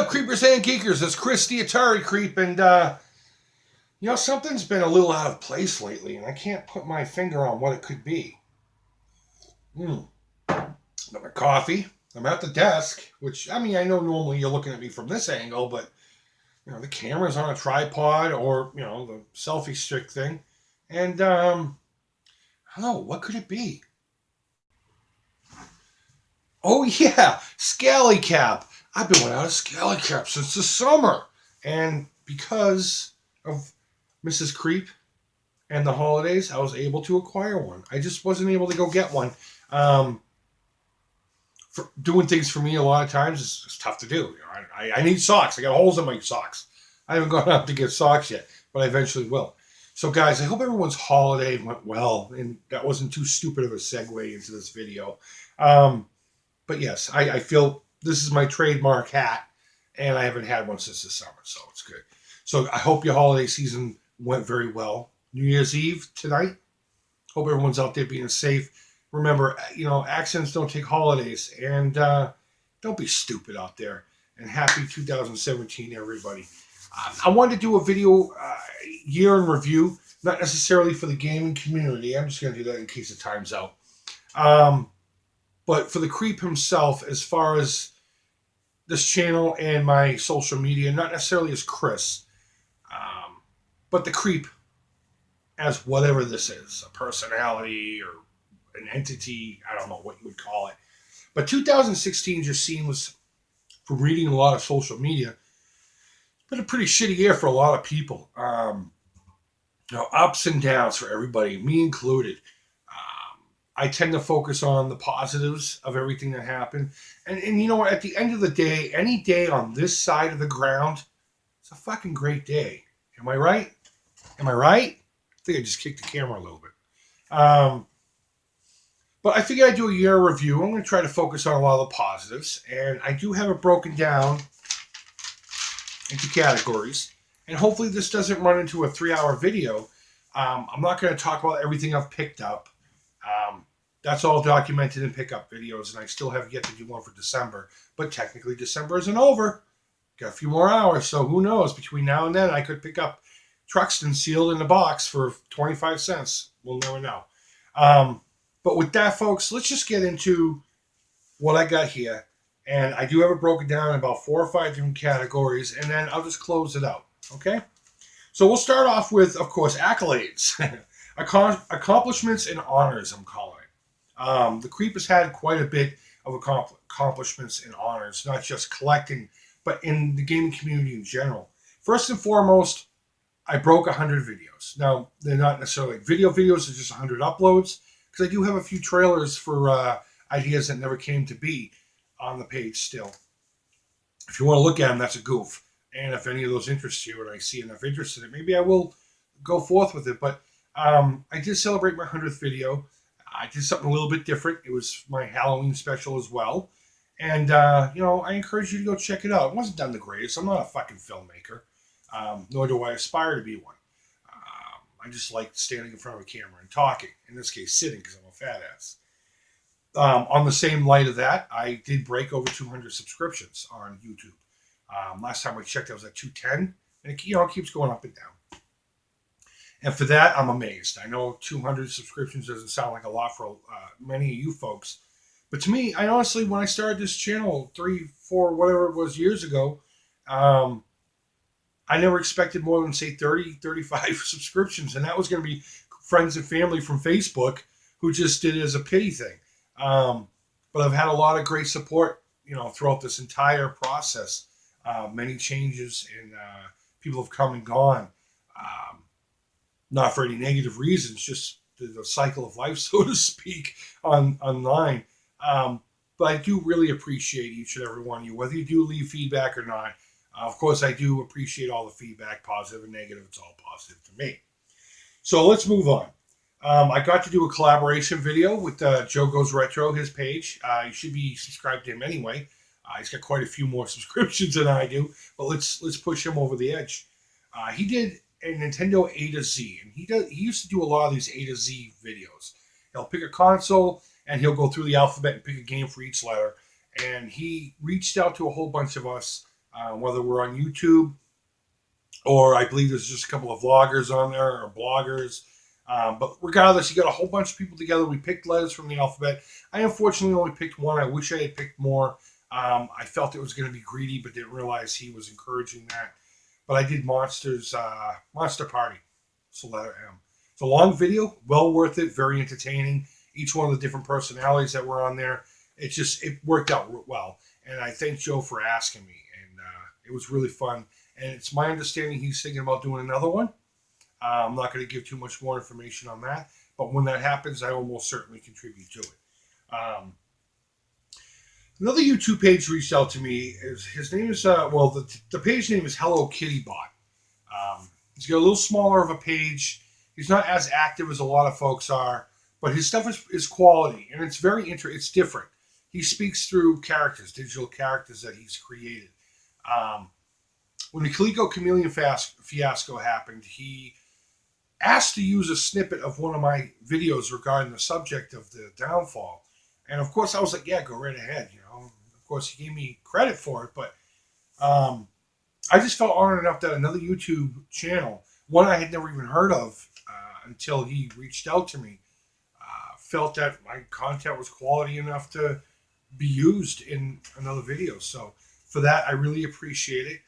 up, Creepers and Geekers? It's Chris the Atari Creep, and, something's been a little out of place lately, and I can't put my finger on what it could be. Got my coffee. I'm at the desk, which, I know normally you're looking at me from this angle, but, the camera's on a tripod or, the selfie stick thing. And, I don't know, what could it be? Oh, yeah, Scally Cap. I've been without a Scally Cap since the summer. And because of Mrs. Creep and the holidays, I was able to acquire one. I just wasn't able to go get one. For doing things for me a lot of times it's tough to do. I need socks. I got holes in my socks. I haven't gone out to get socks yet, but I eventually will. So, guys, I hope everyone's holiday went well, and that wasn't too stupid of a segue into this video. But yes, I feel this is my trademark hat, and I haven't had one since the summer, so it's good. So I hope your holiday season went very well. New Year's Eve tonight. Hope everyone's out there being safe. Remember, accents don't take holidays, and don't be stupid out there. And happy 2017, everybody. I wanted to do a video year in review, not necessarily for the gaming community. I'm just going to do that in case the time's out. But for the Creep himself, as far as this channel and my social media, not necessarily as Chris, but the Creep as whatever this is, a personality or an entity, I don't know what you would call it. But 2016 just seems, from reading a lot of social media, it's been a pretty shitty year for a lot of people. Ups and downs for everybody, me included. I tend to focus on the positives of everything that happened. And you know what? At the end of the day, any day on this side of the ground, it's a fucking great day. Am I right? Am I right? I think I just kicked the camera a little bit. But I figured I'd do a year review. I'm going to try to focus on a lot of the positives. And I do have it broken down into categories. And hopefully this doesn't run into a 3-hour video. I'm not going to talk about everything I've picked up. That's all documented in pickup videos, and I still have yet to do one for December. But technically, December isn't over. Got a few more hours, so who knows? Between now and then, I could pick up Truxton sealed in a box for 25 cents. We'll never know. But with that, folks, let's just get into what I got here. And I do have it broken down in about 4 or 5 different categories, and then I'll just close it out, okay? So we'll start off with, of course, accolades. Accomplishments and honors, I'm calling it. The Creep has had quite a bit of accomplishments and honors, not just collecting, but in the gaming community in general. First and foremost, I broke 100 videos. Now, they're not necessarily video videos, they're just 100 uploads, because I do have a few trailers for ideas that never came to be on the page still. If you want to look at them, that's a goof. And if any of those interest you and I see enough interest in it, maybe I will go forth with it. But I did celebrate my 100th video. I did something a little bit different. It was my Halloween special as well. And, I encourage you to go check it out. It wasn't done the greatest. I'm not a fucking filmmaker, nor do I aspire to be one. I just like standing in front of a camera and talking. In this case, sitting, because I'm a fat ass. On the same light of that, I did break over 200 subscriptions on YouTube. Last time I checked, I was at 210. And it keeps going up and down. And for that, I'm amazed. I know 200 subscriptions doesn't sound like a lot for many of you folks. But to me, I honestly, when I started this channel 3, 4, whatever it was years ago, I never expected more than, say, 30, 35 subscriptions. And that was going to be friends and family from Facebook who just did it as a pity thing. But I've had a lot of great support, throughout this entire process. Many changes, and people have come and gone. Not for any negative reasons, just the cycle of life, so to speak, online. But I do really appreciate each and every one of you, whether you do leave feedback or not. Of course, I do appreciate all the feedback, positive and negative. It's all positive to me. So let's move on. I got to do a collaboration video with Joe Goes Retro, his page. You should be subscribed to him anyway. He's got quite a few more subscriptions than I do, but let's push him over the edge. He did a Nintendo A to Z, and he used to do a lot of these A to Z videos. He'll pick a console and he'll go through the alphabet and pick a game for each letter. And he reached out to a whole bunch of us whether we're on YouTube or I believe there's just a couple of vloggers on there or bloggers. But regardless, you got a whole bunch of people together. We picked letters from the alphabet. I unfortunately only picked one. I wish I had picked more. I felt it was going to be greedy, but didn't realize he was encouraging that. But I did Monster Party. So letter M. It's a long video, well worth it, very entertaining. Each one of the different personalities that were on there, it worked out well. And I thank Joe for asking me, and it was really fun. And it's my understanding he's thinking about doing another one. I'm not going to give too much more information on that, but when that happens, I will most certainly contribute to it. Another YouTube page reached out to me. His name is the page name is Hello Kitty Bot. He's got a little smaller of a page. He's not as active as a lot of folks are, but his stuff is quality, and it's very it's different. He speaks through characters, digital characters that he's created. When the Coleco Chameleon fiasco happened, he asked to use a snippet of one of my videos regarding the subject of the downfall. And of course, I was like, yeah, go right ahead. Of course, he gave me credit for it, but I just felt honored enough that another YouTube channel, one I had never even heard of until he reached out to me, felt that my content was quality enough to be used in another video. So for that, I really appreciate it.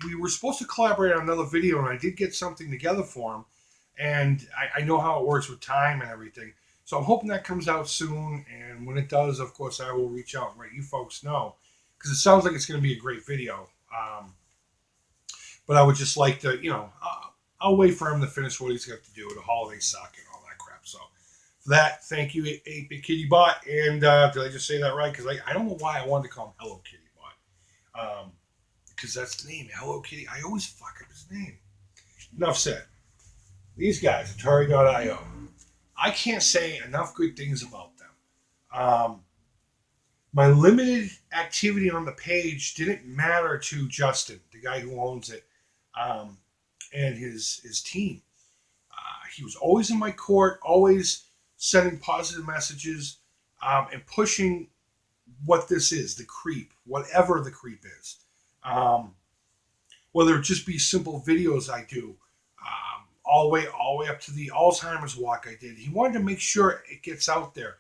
We were supposed to collaborate on another video, and I did get something together for him. And I know how it works with time and everything. So I'm hoping that comes out soon. And when it does, of course, I will reach out and let you folks know. Because it sounds like it's going to be a great video. But I would just like to, I'll wait for him to finish what he's got to do. The holidays suck and all that crap. So for that, thank you, 8-Bit Kitty Bot. And did I just say that right? Because I don't know why I wanted to call him Hello Kitty Bot. Because that's the name, Hello Kitty. I always fuck up his name. Enough said. These guys, Atari.io. I can't say enough good things about them. My limited activity on the page didn't matter to Justin, the guy who owns it, and his team. He was always in my court, always sending positive messages, and pushing what this is, the creep, whatever the creep is. Whether it just be simple videos I do, all the way up to the Alzheimer's walk I did. He wanted to make sure it gets out there.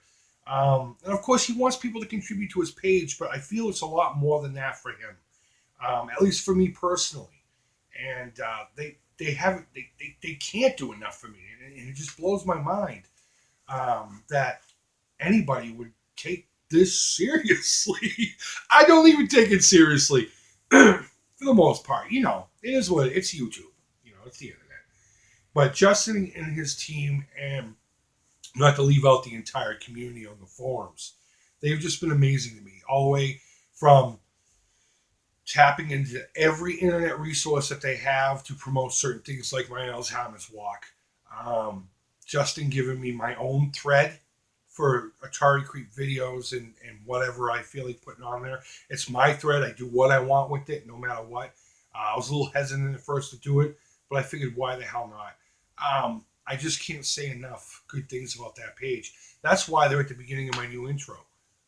And of course, he wants people to contribute to his page, but I feel it's a lot more than that for him, at least for me personally. And they can't do enough for me, and it just blows my mind that anybody would take this seriously. I don't even take it seriously for the most part. It is what it's YouTube. It's the internet. But Justin and his team, and not to leave out the entire community on the forums, they've just been amazing to me. All the way from tapping into every internet resource that they have to promote certain things like my Alzheimer's walk. Justin giving me my own thread for Atari Creep videos and whatever I feel like putting on there. It's my thread. I do what I want with it, no matter what. I was a little hesitant at first to do it, but I figured, why the hell not? I just can't say enough good things about that page. That's why they're at the beginning of my new intro.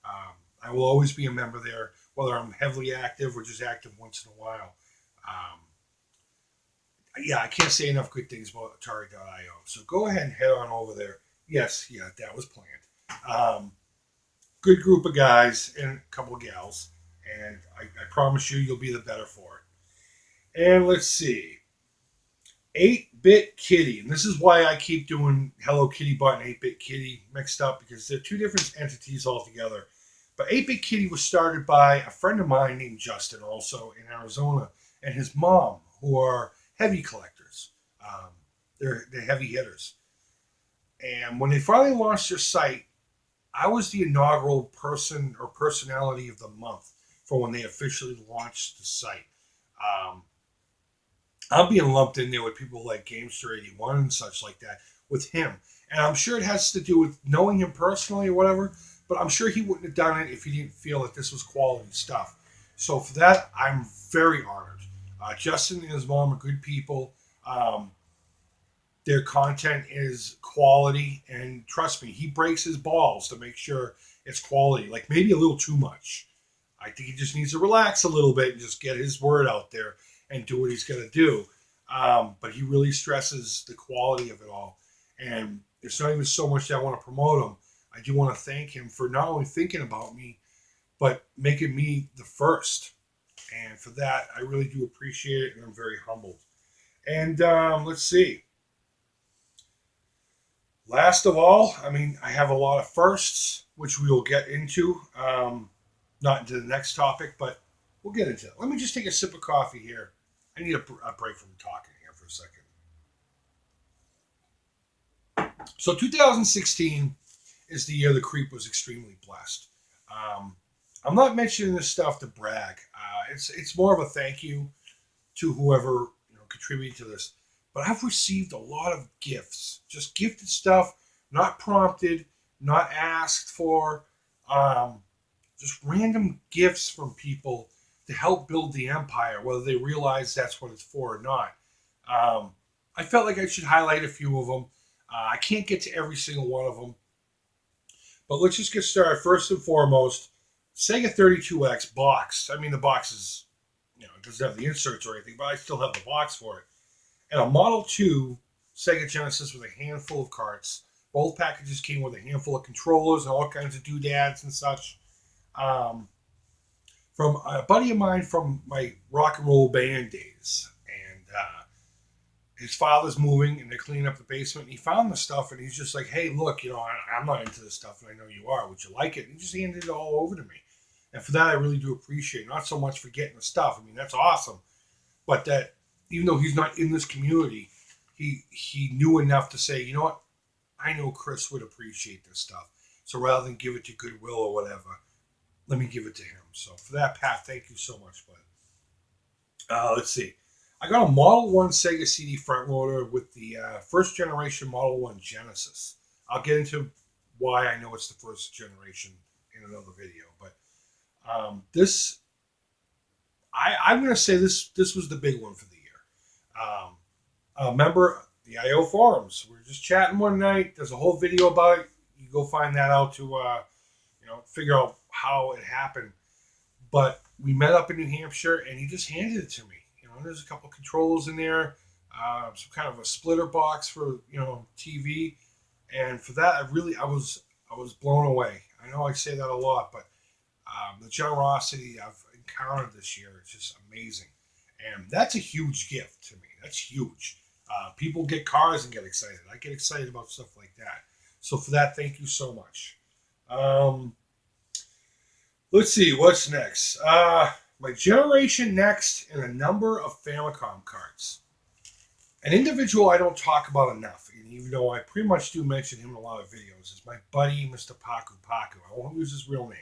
I will always be a member there, whether I'm heavily active or just active once in a while. I can't say enough good things about Atari.io. So go ahead and head on over there. Yes, that was planned. Good group of guys and a couple of gals. And I promise you'll be the better for it. And let's see. 8-Bit Kitty. And this is why I keep doing Hello Kitty Bot and 8-Bit Kitty mixed up, because they're two different entities altogether. But 8-Bit Kitty was started by a friend of mine named Justin, also in Arizona, and his mom, who are heavy collectors. They're heavy hitters. And when they finally launched their site, I was the inaugural person or personality of the month for when they officially launched the site. I'm being lumped in there with people like Gamester81 and such like that with him. And I'm sure it has to do with knowing him personally or whatever, but I'm sure he wouldn't have done it if he didn't feel that this was quality stuff. So for that, I'm very honored. Justin and his mom are good people. Their content is quality, and trust me, he breaks his balls to make sure it's quality, like maybe a little too much. I think he just needs to relax a little bit and just get his word out there and do what he's going to do. But he really stresses the quality of it all. And it's not even so much that I want to promote him. I do want to thank him for not only thinking about me, but making me the first. And for that, I really do appreciate it, and I'm very humbled. And let's see. Last of all, I mean, I have a lot of firsts, which we will get into. Not into the next topic, but we'll get into it. Let me just take a sip of coffee here. I need a break from talking here for a second. So 2016 is the year the Creep was extremely blessed. I'm not mentioning this stuff to brag. It's more of a thank you to whoever contributed to this. But I've received a lot of gifts, just gifted stuff, not prompted, not asked for, just random gifts from people to help build the empire, whether they realize that's what it's for or not. I felt like I should highlight a few of them. I can't get to every single one of them. But let's just get started. First and foremost, Sega 32X box. I mean, the box is, it doesn't have the inserts or anything, but I still have the box for it. And a Model 2 Sega Genesis with a handful of carts. Both packages came with a handful of controllers and all kinds of doodads and such. From a buddy of mine from my rock and roll band days. And his father's moving and they're cleaning up the basement. And he found the stuff and he's just like, hey, look, I'm not into this stuff and I know you are. Would you like it? And he just handed it all over to me. And for that, I really do appreciate it. Not so much for getting the stuff. I mean, that's awesome. But that even though he's not in this community, he knew enough to say, you know what? I know Chris would appreciate this stuff. So rather than give it to Goodwill or whatever, let me give it to him. So for that, Pat, thank you so much, bud. Let's see. I got a Model 1 Sega CD front loader with the first generation Model 1 Genesis. I'll get into why I know it's the first generation in another video. But this, I'm going to say this was the big one for the year. Remember the IO forums. We were just chatting one night. There's a whole video about it. You go find that out to figure out how it happened. But we met up in New Hampshire, and he just handed it to me. There's a couple of controllers in there, some kind of a splitter box for TV, and for that, I was blown away. I know I say that a lot, but the generosity I've encountered this year is just amazing, and that's a huge gift to me. That's huge. People get cars and get excited. I get excited about stuff like that. So for that, thank you so much. Let's see what's next. My Generation Next and a number of Famicom cards. An individual I don't talk about enough, and even though I pretty much do mention him in a lot of videos, is my buddy, Mr. Paku Paku. I won't use his real name.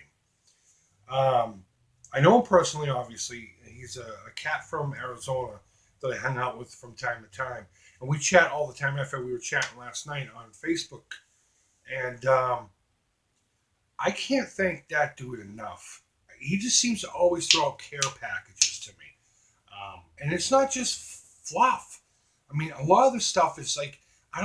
I know him personally, obviously. He's a cat from Arizona that I hang out with from time to time. And we chat all the time. In fact, we were chatting last night on Facebook. And I can't thank that dude enough. He just seems to always throw out care packages to me. And it's not just fluff. I mean, a lot of the stuff is like, I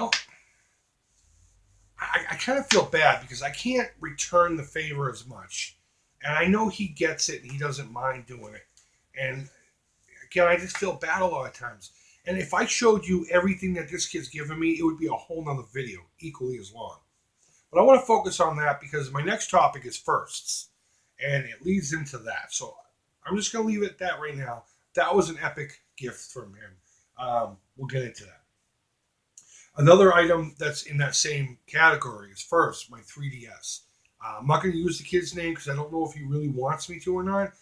kind of feel bad because I can't return the favor as much. And I know he gets it and he doesn't mind doing it. And again, I just feel bad a lot of times. And if I showed you everything that this kid's given me, it would be a whole nother video, equally as long. But I want to focus on that because my next topic is firsts. And it leads into that. So I'm just going to leave it at that right now. That was an epic gift from him. We'll get into that. Another item that's in that same category is first, my 3DS. I'm not going to use the kid's name because I don't know if he really wants me to or not.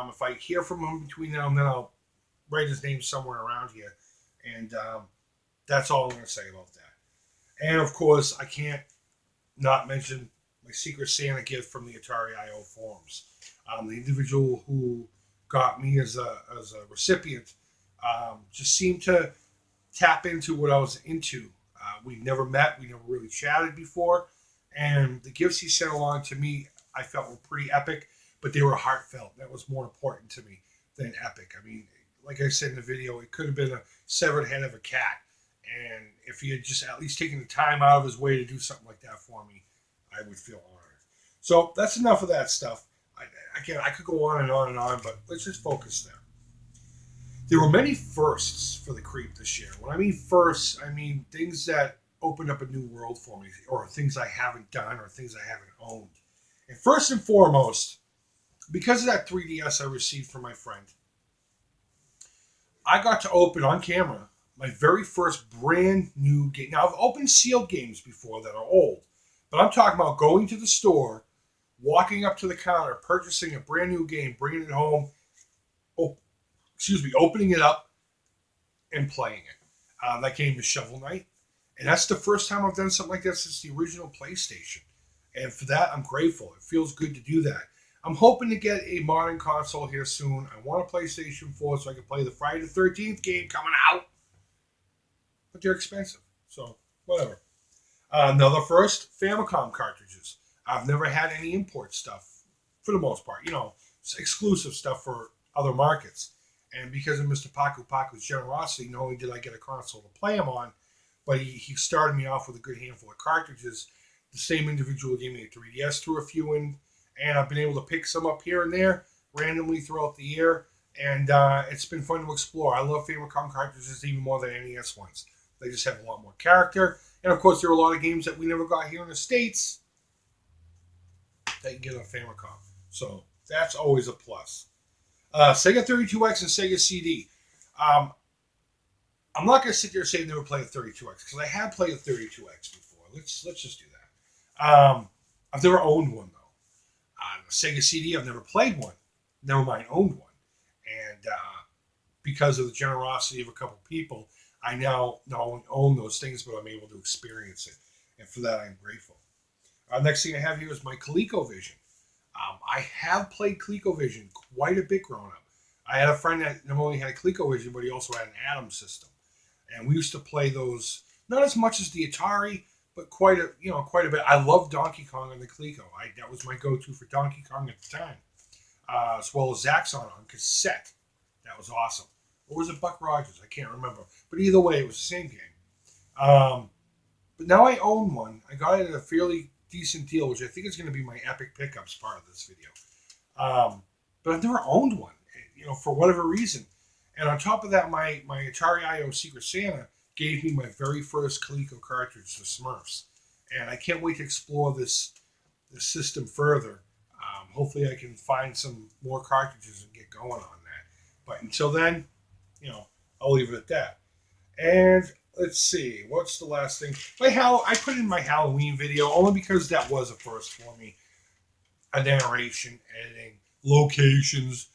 If I hear from him between now and then, I'll write his name somewhere around here. And that's all I'm going to say about that. And, of course, I can't not mention my Secret Santa gift from the Atari IO forums. The individual who got me as a recipient just seemed to tap into what I was into. We never met. We never really chatted before. And the gifts he sent along to me, I felt were pretty epic, but they were heartfelt. That was more important to me than epic. I mean, like I said in the video, it could have been a severed head of a cat. And if he had just at least taken the time out of his way to do something like that for me, I would feel honored. So that's enough of that stuff. Again, I could go on and on and on, but let's just focus there. There were many firsts for the Creep this year. When I mean firsts, I mean things that opened up a new world for me, or things I haven't done, or things I haven't owned. And first and foremost, because of that 3DS I received from my friend, I got to open on camera my very first brand new game. Now, I've opened sealed games before that are old, but I'm talking about going to the store, walking up to the counter, purchasing a brand new game, bringing it home, opening it up, and playing it. That game is Shovel Knight, and that's the first time I've done something like that since the original PlayStation. And for that, I'm grateful. It feels good to do that. I'm hoping to get a modern console here soon. I want a PlayStation 4 so I can play the Friday the 13th game coming out. But they're expensive, so whatever. Another first, Famicom cartridges. I've never had any import stuff, for the most part. Exclusive stuff for other markets. And because of Mr. Paku Paku's generosity, not only did I get a console to play them on, but he started me off with a good handful of cartridges. The same individual gave me a 3DS, threw a few in, and I've been able to pick some up here and there randomly throughout the year, and it's been fun to explore. I love Famicom cartridges even more than NES ones. They just have a lot more character, and of course there are a lot of games that we never got here in the States that you get on Famicom, so that's always a plus. Sega 32X and Sega CD. I'm not going to sit there and say I've never played a 32X, because I have played a 32X before. Let's just do that. I've never owned one, though. Sega CD, I've never played one. Never mind owned one. And because of the generosity of a couple people, I now not only own those things, but I'm able to experience it. And for that, I'm grateful. Next thing I have here is my ColecoVision. I have played ColecoVision quite a bit growing up. I had a friend that not only had a ColecoVision, but he also had an Atom system. And we used to play those, not as much as the Atari, but quite a bit. I loved Donkey Kong on the Coleco. That was my go-to for Donkey Kong at the time, as well as Zaxxon on cassette. That was awesome. Or was it Buck Rogers? I can't remember. But either way, it was the same game. But now I own one. I got it at a fairly decent deal, which I think is going to be my epic pickups part of this video. But I've never owned one, for whatever reason. And on top of that, my Atari I.O. Secret Santa gave me my very first Coleco cartridge, the Smurfs. And I can't wait to explore this system further. Hopefully I can find some more cartridges and get going on that. But until then, I'll leave it at that. And let's see, what's the last thing? I put in my Halloween video only because that was a first for me. A narration, editing, locations,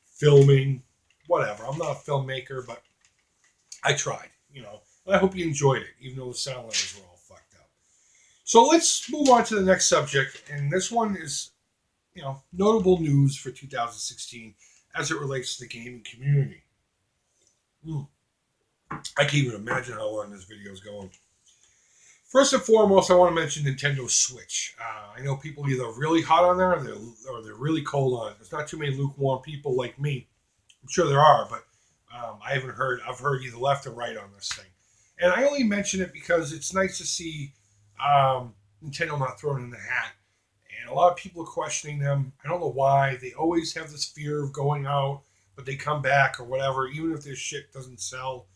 filming, whatever. I'm not a filmmaker, but I tried, And I hope you enjoyed it, even though the sound levels were all fucked up. So let's move on to the next subject, and this one is, notable news for 2016 as it relates to the gaming community. I can't even imagine how long this video is going. First and foremost, I want to mention Nintendo Switch. I know people either really hot on there or they're really cold on it. There's not too many lukewarm people like me. I'm sure there are, but I've heard either left or right on this thing. And I only mention it because it's nice to see Nintendo not thrown in the hat. And a lot of people are questioning them. I don't know why. They always have this fear of going out, but they come back or whatever, even if their shit doesn't sell.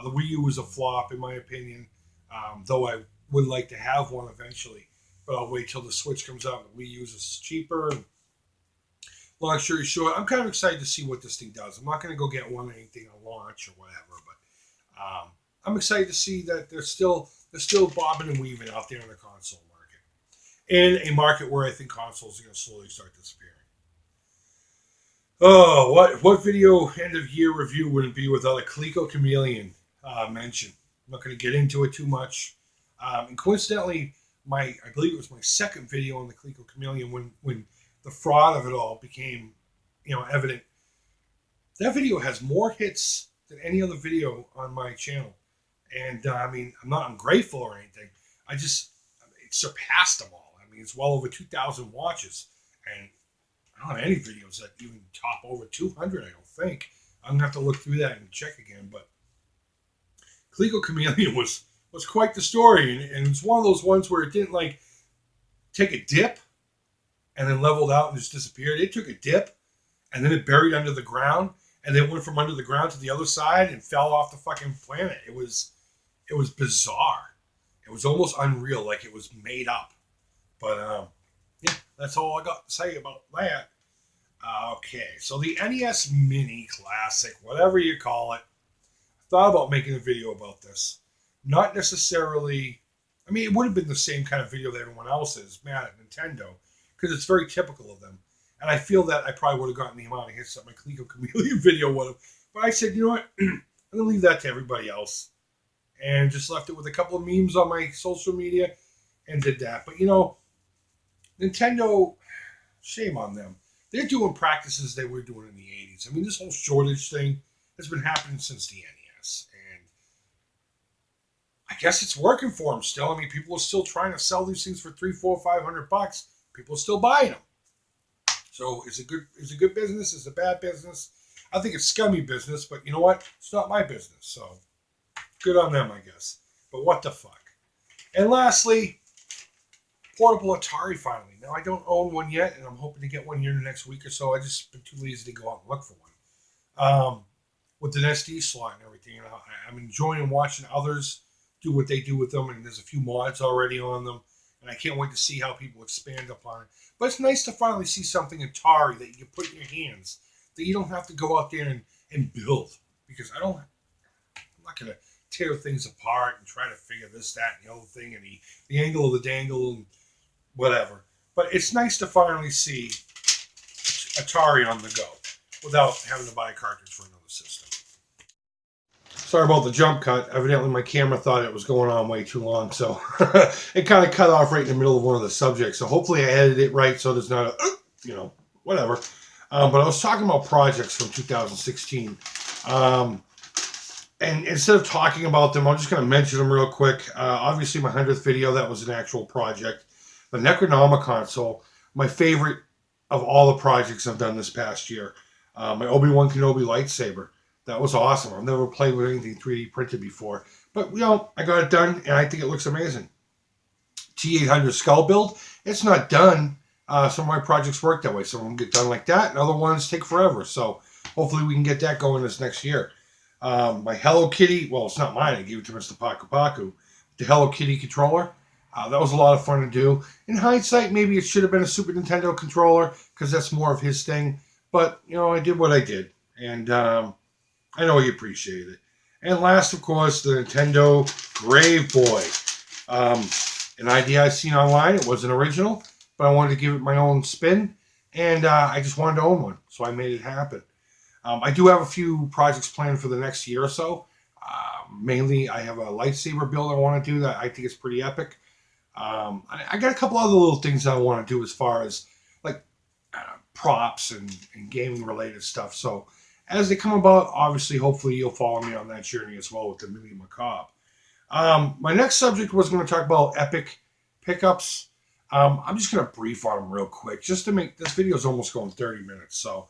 The Wii U was a flop, in my opinion, though I would like to have one eventually. But I'll wait till the Switch comes out and the Wii U is cheaper. Long story short, I'm kind of excited to see what this thing does. I'm not going to go get one or anything on launch or whatever, but I'm excited to see that they're still bobbing and weaving out there in the console market. In a market where I think consoles are going to slowly start disappearing. Oh, what video end of year review would it be without a Coleco Chameleon mention? I'm not going to get into it too much. And coincidentally, I believe it was my second video on the Coleco Chameleon when the fraud of it all became, evident. That video has more hits than any other video on my channel, and I'm grateful or anything. It surpassed them all. It's well over 2,000 watches, and I don't have any videos that even top over 200. I don't think. I'm gonna have to look through that and check again. But Coleco Chameleon was quite the story, and it's one of those ones where it didn't take a dip, and then leveled out and just disappeared. It took a dip, and then it buried under the ground, and then went from under the ground to the other side and fell off the fucking planet. It was bizarre. It was almost unreal, like it was made up. But yeah, that's all I got to say about that. Okay, so the NES Mini Classic, whatever you call it, I thought about making a video about this. Not necessarily, I mean, it would have been the same kind of video that everyone else is mad at Nintendo, because it's very typical of them. And I feel that I probably would have gotten the amount of hits that my Coleco Chameleon video would have. But I said, you know what? I'm going to leave that to everybody else. And just left it with a couple of memes on my social media and did that. But, you know, Nintendo, shame on them. They're doing practices they were doing in the 80s. I mean, this whole shortage thing has been happening since the NES. And I guess it's working for them still. I mean, people are still trying to sell these things for $300, $400, $500. People are still buying them. So is it good business? Is it bad business? I think it's scummy business, but you know what? It's not my business. So good on them, I guess. But what the fuck? And lastly, portable Atari finally. Now, I don't own one yet, and I'm hoping to get one here in the next week or so. I just been too lazy to go out and look for one. With an SD slot and everything. And I'm enjoying watching others do what they do with them, and there's a few mods already on them, and I can't wait to see how people expand upon it. But it's nice to finally see something Atari that you can put in your hands, that you don't have to go out there and build. Because I'm not going to tear things apart and try to figure this, that, and the other thing, and the angle of the dangle, and whatever. But it's nice to finally see Atari on the go without having to buy a cartridge for another system. Sorry about the jump cut. Evidently my camera thought it was going on way too long, so it kind of cut off right in the middle of one of the subjects. So hopefully I edited it right so there's not a, whatever. But I was talking about projects from 2016. And instead of talking about them, I'm just going to mention them real quick. Obviously my 100th video, that was an actual project. The Necronoma console, my favorite of all the projects I've done this past year. My Obi-Wan Kenobi lightsaber. That was awesome. I've never played with anything 3D printed before. But, I got it done, and I think it looks amazing. T800 skull build. It's not done. Some of my projects work that way. Some of them get done like that, and other ones take forever. So, hopefully we can get that going this next year. My Hello Kitty, well, it's not mine. I gave it to Mr. Paku Paku. The Hello Kitty controller. That was a lot of fun to do. In hindsight, maybe it should have been a Super Nintendo controller, because that's more of his thing. But, I did what I did. And I know he appreciated it. And last, of course, the Nintendo Grave Boy. An idea I've seen online. It wasn't original, but I wanted to give it my own spin. And I just wanted to own one. So I made it happen. I do have a few projects planned for the next year or so. Mainly, I have a lightsaber build I want to do that I think is pretty epic. I got a couple other little things that I want to do as far as like props and gaming related stuff. So as they come about, obviously, hopefully you'll follow me on that journey as well with the Mini Macabre. My next subject was going to talk about epic pickups. I'm just going to brief on them real quick just to make this video is almost going 30 minutes. So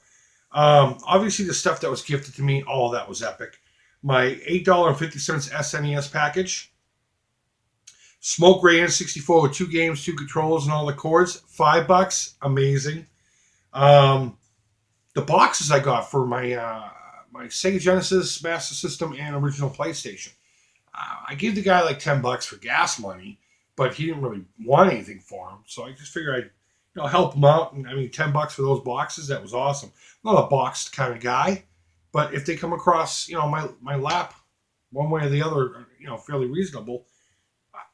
obviously the stuff that was gifted to me, all of that was epic. My $8.50 SNES package. Smoke Ray N64 with 2 games, 2 controllers, and all the cords. $5. Amazing. The boxes I got for my my Sega Genesis, Master System, and original PlayStation. I gave the guy like $10 for gas money, but he didn't really want anything for them. So I just figured I'd help him out. And I mean, $10 for those boxes, that was awesome. I'm not a boxed kind of guy, but if they come across my lap one way or the other, fairly reasonable,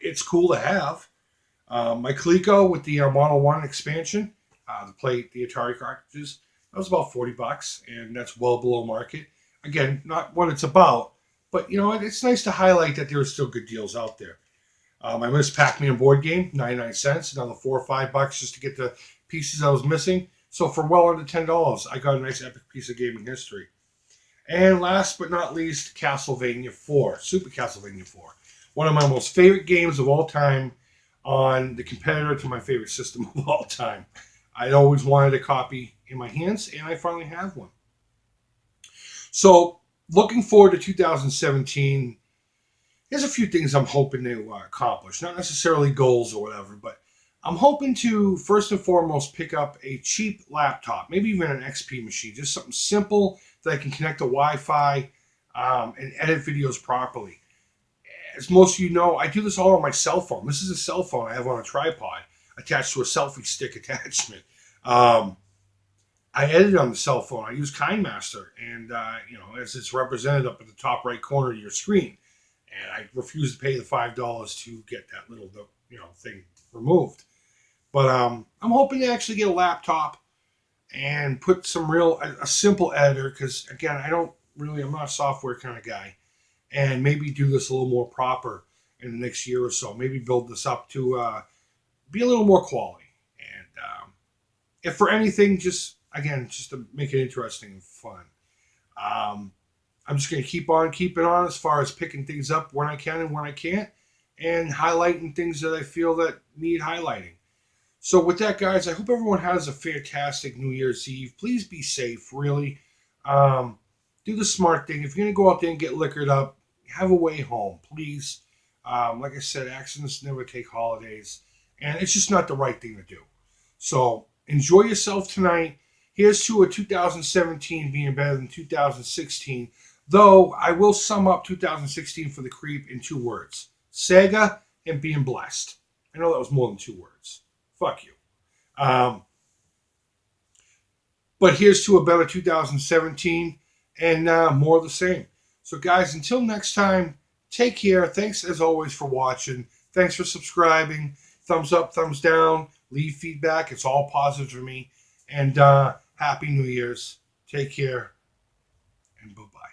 it's cool to have. My Coleco with the Model 1 expansion, the Atari cartridges, that was about $40, and that's well below market. Again, not what it's about, but it's nice to highlight that there are still good deals out there. My Miss Pac-Man board game, 99 cents, another $4 or $5 just to get the pieces I was missing. So for well under $10, I got a nice epic piece of gaming history. And last but not least, Castlevania 4, Super Castlevania 4. One of my most favorite games of all time on the competitor to my favorite system of all time. I'd always wanted a copy in my hands, and I finally have one. So, looking forward to 2017, there's a few things I'm hoping to accomplish. Not necessarily goals or whatever, but I'm hoping to, first and foremost, pick up a cheap laptop, maybe even an XP machine, just something simple that I can connect to Wi-Fi and edit videos properly. As most of you know, I do this all on my cell phone. This is a cell phone I have on a tripod attached to a selfie stick attachment. I edit on the cell phone. I use KineMaster, and as it's represented up at the top right corner of your screen. And I refuse to pay the $5 to get that little thing removed. But I'm hoping to actually get a laptop and put a simple editor, because again, I'm not a software kind of guy, and maybe do this a little more proper in the next year or so. Maybe build this up to be a little more quality. And if for anything, just to make it interesting and fun. I'm just going to keep on keeping on as far as picking things up when I can and when I can't, and highlighting things that I feel that need highlighting. So with that, guys, I hope everyone has a fantastic New Year's Eve. Please be safe, really. Do the smart thing. If you're going to go out there and get liquored up, have a way home, please. Like I said, accidents never take holidays, and it's just not the right thing to do. So enjoy yourself tonight. Here's to a 2017 being better than 2016, though I will sum up 2016 for the Creep in 2 words: Sega and being blessed. I know that was more than 2 words. Fuck you. But here's to a better 2017 and more of the same. So, guys, until next time, take care. Thanks, as always, for watching. Thanks for subscribing. Thumbs up, thumbs down. Leave feedback. It's all positive for me. And Happy New Year's. Take care. And bye-bye.